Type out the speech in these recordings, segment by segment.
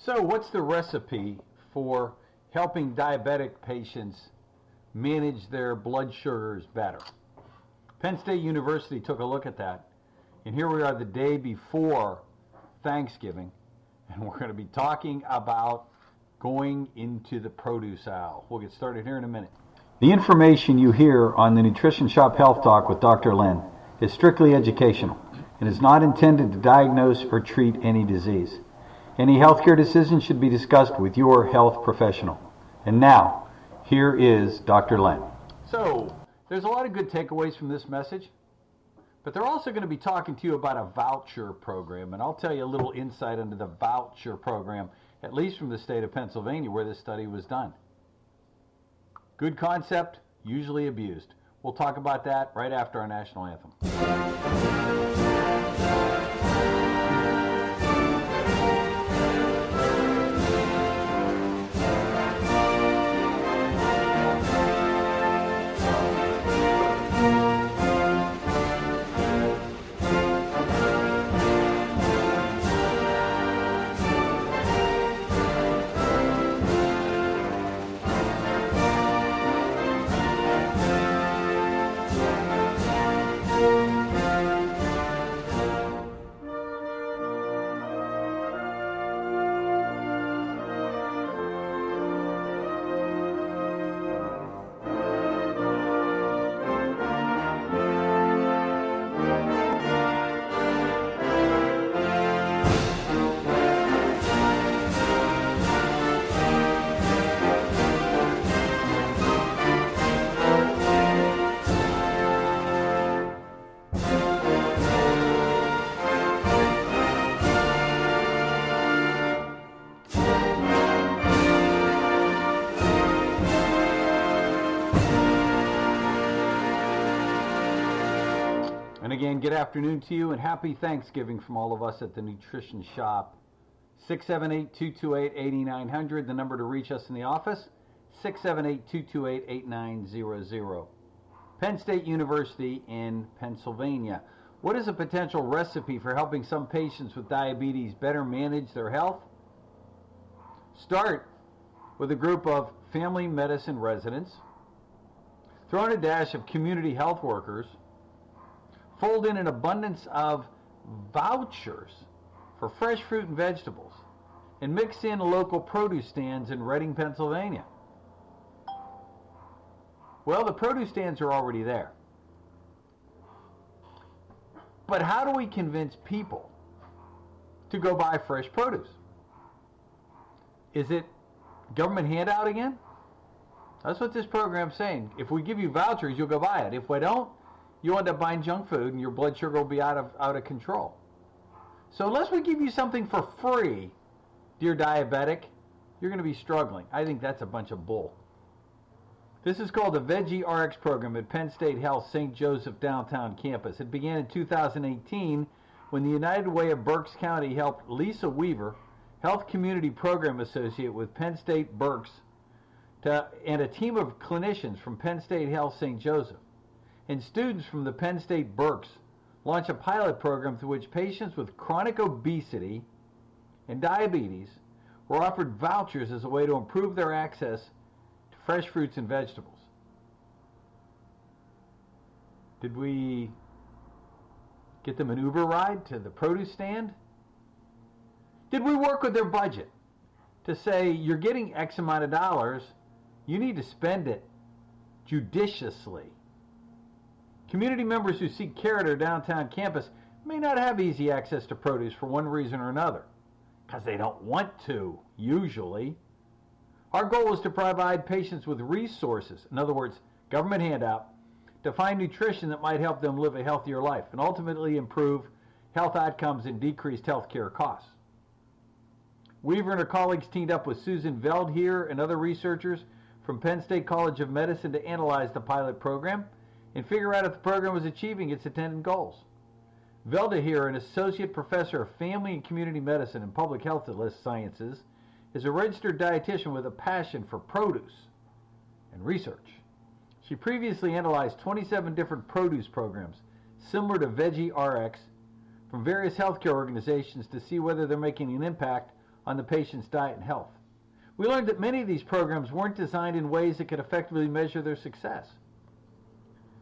So what's the recipe for helping diabetic patients manage their blood sugars better? Penn State University took a look at that, and here we are the day before Thanksgiving, and we're going to be talking about going into the produce aisle. We'll get started here in a minute. The information you hear on the Nutrition Shop Health Talk with Dr. Len is strictly educational and is not intended to diagnose or treat any disease. Any healthcare decision should be discussed with your health professional. And now, here is Dr. Len. So, there's a lot of good takeaways from this message, but they're also going to be talking to you about a voucher program, and I'll tell you a little insight into the voucher program, at least from the state of Pennsylvania where this study was done. Good concept, usually abused. We'll talk about that right after our national anthem. Again, good afternoon to you and happy Thanksgiving from all of us at the Nutrition Shop. 678-228-8900, the number to reach us in the office, 678-228-8900. Penn State University in Pennsylvania. What is a potential recipe for helping some patients with diabetes better manage their health? Start with a group of family medicine residents, throw in a dash of community health workers, fold in an abundance of vouchers for fresh fruit and vegetables, and mix in local produce stands in Reading, Pennsylvania. Well, the produce stands are already there. But how do we convince people to go buy fresh produce? Is it government handout again? That's what this program's saying. If we give you vouchers, you'll go buy it. If we don't, you'll end up buying junk food and your blood sugar will be out of control. So unless we give you something for free, dear diabetic, you're going to be struggling. I think that's a bunch of bull. This is called the Veggie RX program at Penn State Health St. Joseph downtown campus. It began in 2018 when the United Way of Berks County helped Lisa Weaver, Health Community Program Associate with Penn State Berks, and a team of clinicians from Penn State Health St. Joseph and students from the Penn State Berks launch a pilot program through which patients with chronic obesity and diabetes were offered vouchers as a way to improve their access to fresh fruits and vegetables. Did we get them an Uber ride to the produce stand? Did we work with their budget to say, you're getting X amount of dollars, you need to spend it judiciously? Community members who seek care at our downtown campus may not have easy access to produce for one reason or another, because they don't want to, usually. Our goal is to provide patients with resources, in other words, government handout, to find nutrition that might help them live a healthier life and ultimately improve health outcomes and decreased health care costs. Weaver and her colleagues teamed up with Susan Veld here and other researchers from Penn State College of Medicine to analyze the pilot program and figure out if the program was achieving its intended goals. Velda here, an associate professor of family and community medicine and public health sciences, is a registered dietitian with a passion for produce and research. She previously analyzed 27 different produce programs, similar to Veggie RX, from various healthcare organizations to see whether they're making an impact on the patient's diet and health. We learned that many of these programs weren't designed in ways that could effectively measure their success.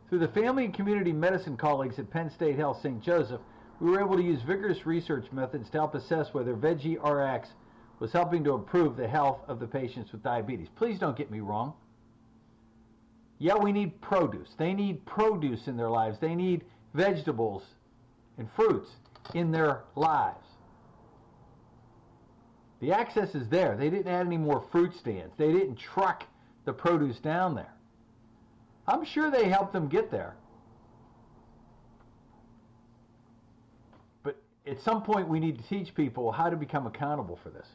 Through the family and community medicine colleagues at Penn State Health St. Joseph, we were able to use vigorous research methods to help assess whether VeggieRx was helping to improve the health of the patients with diabetes. Please don't get me wrong. Yeah, we need produce. They need produce in their lives. They need vegetables and fruits in their lives. The access is there. They didn't add any more fruit stands. They didn't truck the produce down there. I'm sure they helped them get there. But at some point we need to teach people how to become accountable for this.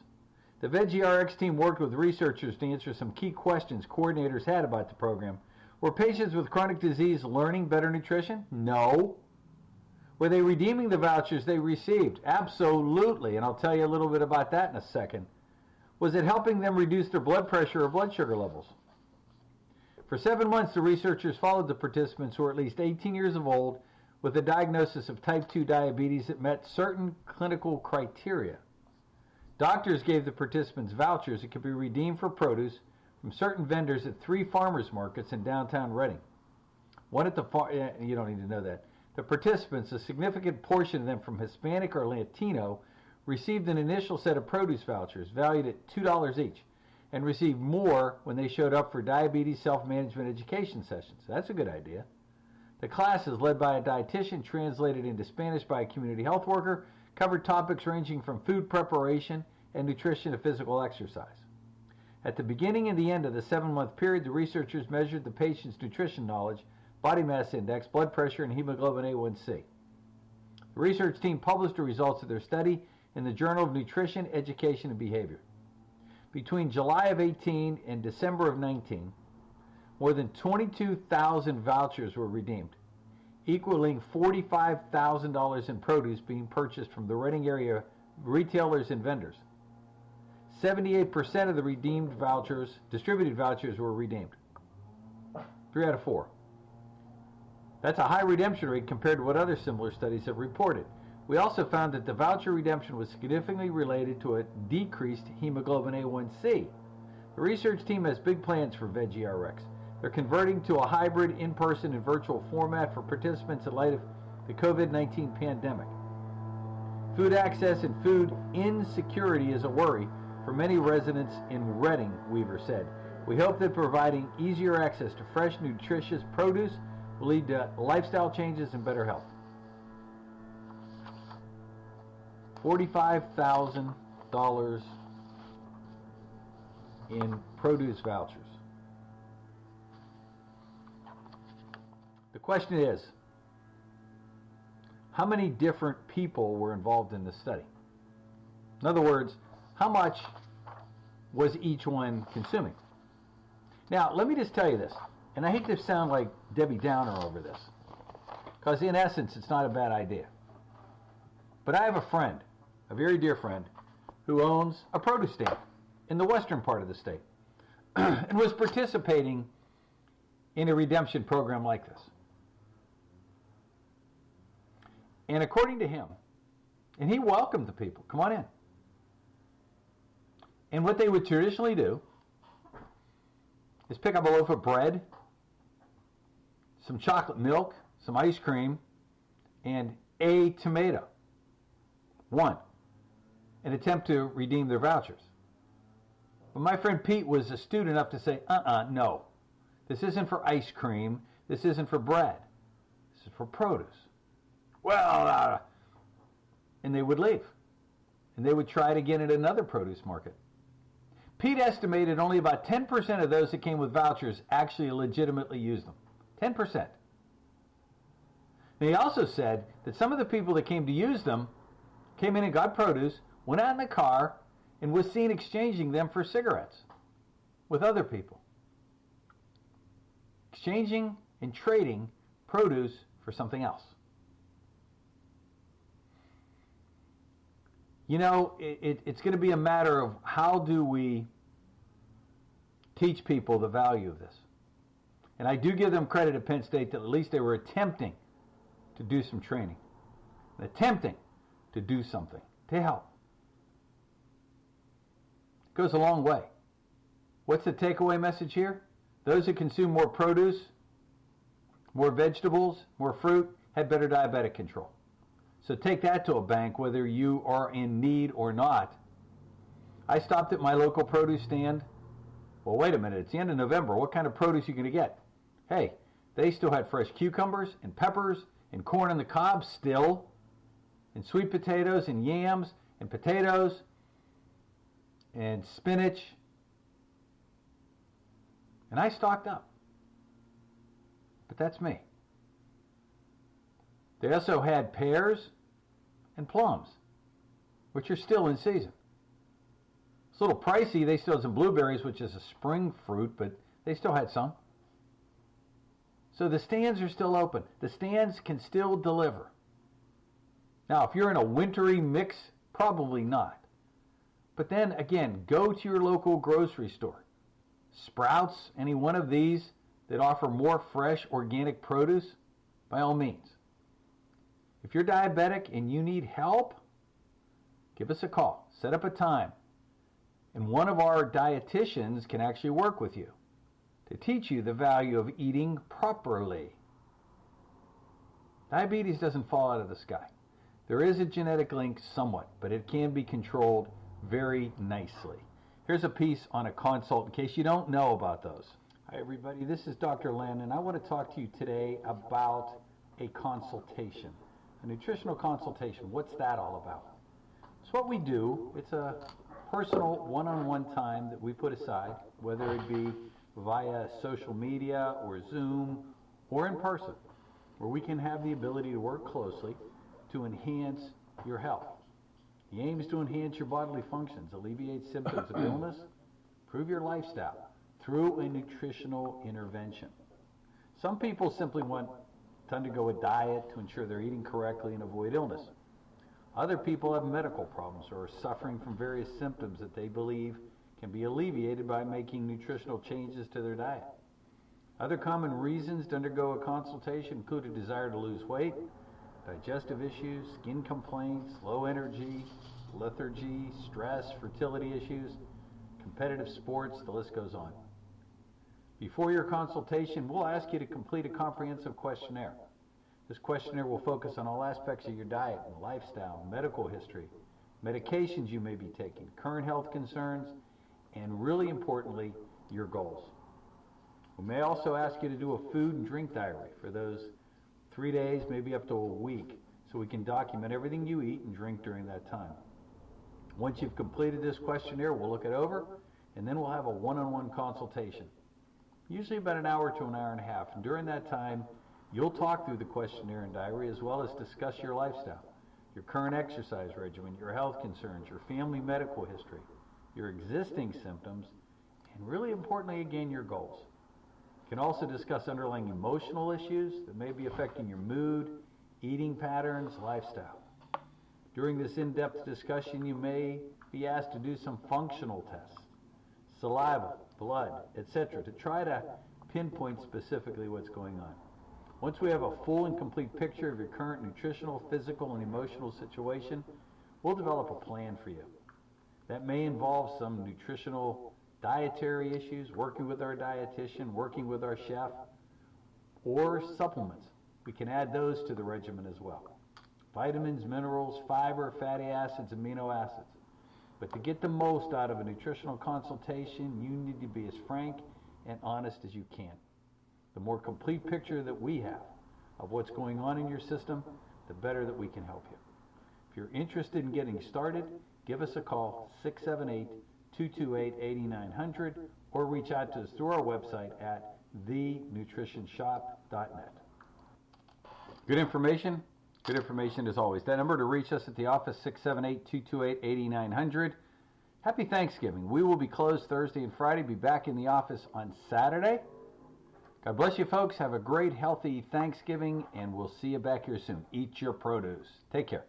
The VeggieRx team worked with researchers to answer some key questions coordinators had about the program. Were patients with chronic disease learning better nutrition? No. Were they redeeming the vouchers they received? Absolutely, and I'll tell you a little bit about that in a second. Was it helping them reduce their blood pressure or blood sugar levels? For 7 months, the researchers followed the participants who were at least 18 years of old with a diagnosis of type 2 diabetes that met certain clinical criteria. Doctors gave the participants vouchers that could be redeemed for produce from certain vendors at 3 farmers markets in downtown Reading. One at the you don't need to know that. The participants, a significant portion of them from Hispanic or Latino, received an initial set of produce vouchers valued at $2 each and received more when they showed up for diabetes self-management education sessions. That's a good idea. The classes, led by a dietitian, translated into Spanish by a community health worker, covered topics ranging from food preparation and nutrition to physical exercise. At the beginning and the end of the 7-month period, the researchers measured the patient's nutrition knowledge, body mass index, blood pressure, and hemoglobin A1C. The research team published the results of their study in the Journal of Nutrition, Education, and Behavior. Between July of 18 and December of 19, more than 22,000 vouchers were redeemed, equaling $45,000 in produce being purchased from the Reading area retailers and vendors. 78% of the distributed vouchers were redeemed. 3 out of 4. That's a high redemption rate compared to what other similar studies have reported. We also found that the voucher redemption was significantly related to a decreased hemoglobin A1C. The research team has big plans for VeggieRx. They're converting to a hybrid in-person and virtual format for participants in light of the COVID-19 pandemic. Food access and food insecurity is a worry for many residents in Reading, Weaver said. We hope that providing easier access to fresh, nutritious produce will lead to lifestyle changes and better health. $45,000 in produce vouchers. The question is, how many different people were involved in this study? In other words, how much was each one consuming? Now, let me just tell you this, and I hate to sound like Debbie Downer over this, because in essence, it's not a bad idea. But I have a friend, a very dear friend, who owns a produce stand in the western part of the state and was participating in a redemption program like this. And according to him, and he welcomed the people, come on in. And what they would traditionally do is pick up a loaf of bread, some chocolate milk, some ice cream, and a tomato. One. An attempt to redeem their vouchers. But my friend Pete was astute enough to say, no. This isn't for ice cream. This isn't for bread. This is for produce. Well, and they would leave. And they would try it again at another produce market. Pete estimated only about 10% of those that came with vouchers actually legitimately used them. 10%. And he also said that some of the people that came to use them came in and got produce, went out in the car, and was seen exchanging them for cigarettes with other people. Exchanging and trading produce for something else. You know, it's going to be a matter of how do we teach people the value of this. And I do give them credit at Penn State that at least they were attempting to do some training. Attempting to do something to help. Goes a long way. What's the takeaway message here? Those who consume more produce, more vegetables, more fruit, have better diabetic control. So take that to a bank whether you are in need or not. I stopped at my local produce stand. Well, wait a minute, it's the end of November. What kind of produce are you going to get? Hey, they still had fresh cucumbers and peppers and corn on the cob still, and sweet potatoes and yams and potatoes and spinach. And I stocked up. But that's me. They also had pears and plums, which are still in season. It's a little pricey. They still had some blueberries, which is a spring fruit, but they still had some. So the stands are still open. The stands can still deliver. Now, if you're in a wintry mix, probably not. But then, again, go to your local grocery store. Sprouts, any one of these that offer more fresh organic produce, by all means. If you're diabetic and you need help, give us a call. Set up a time. And one of our dietitians can actually work with you to teach you the value of eating properly. Diabetes doesn't fall out of the sky. There is a genetic link somewhat, but it can be controlled very nicely. Here's a piece on a consult in case you don't know about those. Hi everybody, this is Dr. Len, and I want to talk to you today about a consultation, a nutritional consultation. What's that all about? It's what we do. It's a personal one-on-one time that we put aside, whether it be via social media or Zoom or in person, where we can have the ability to work closely to enhance your health. The aim is to enhance your bodily functions, alleviate symptoms of illness, improve your lifestyle through a nutritional intervention. Some people simply want to undergo a diet to ensure they're eating correctly and avoid illness. Other people have medical problems or are suffering from various symptoms that they believe can be alleviated by making nutritional changes to their diet. Other common reasons to undergo a consultation include a desire to lose weight, digestive issues, skin complaints, low energy, lethargy, stress, fertility issues, competitive sports, the list goes on. Before your consultation, we'll ask you to complete a comprehensive questionnaire. This questionnaire will focus on all aspects of your diet and lifestyle, medical history, medications you may be taking, current health concerns, and really importantly, your goals. We may also ask you to do a food and drink diary for those 3 days, maybe up to a week, so we can document everything you eat and drink during that time. Once you've completed this questionnaire, we'll look it over, and then we'll have a one-on-one consultation, usually about an hour to an hour and a half. And during that time, you'll talk through the questionnaire and diary as well as discuss your lifestyle, your current exercise regimen, your health concerns, your family medical history, your existing symptoms, and really importantly, again, your goals. You can also discuss underlying emotional issues that may be affecting your mood, eating patterns, lifestyle. During this in-depth discussion, you may be asked to do some functional tests, saliva, blood, etc., to try to pinpoint specifically what's going on. Once we have a full and complete picture of your current nutritional, physical, and emotional situation, we'll develop a plan for you. That may involve some nutritional dietary issues, working with our dietitian, working with our chef, or supplements. We can add those to the regimen as well. Vitamins, minerals, fiber, fatty acids, amino acids. But to get the most out of a nutritional consultation, you need to be as frank and honest as you can. The more complete picture that we have of what's going on in your system, the better that we can help you. If you're interested in getting started, give us a call, 678-228-8900, or reach out to us through our website at thenutritionshop.net. Good information as always. That number to reach us at the office, 678-228-8900. Happy Thanksgiving. We will be closed Thursday and Friday. Be back in the office on Saturday. God bless you, folks. Have a great, healthy Thanksgiving, and we'll see you back here soon. Eat your produce. Take care.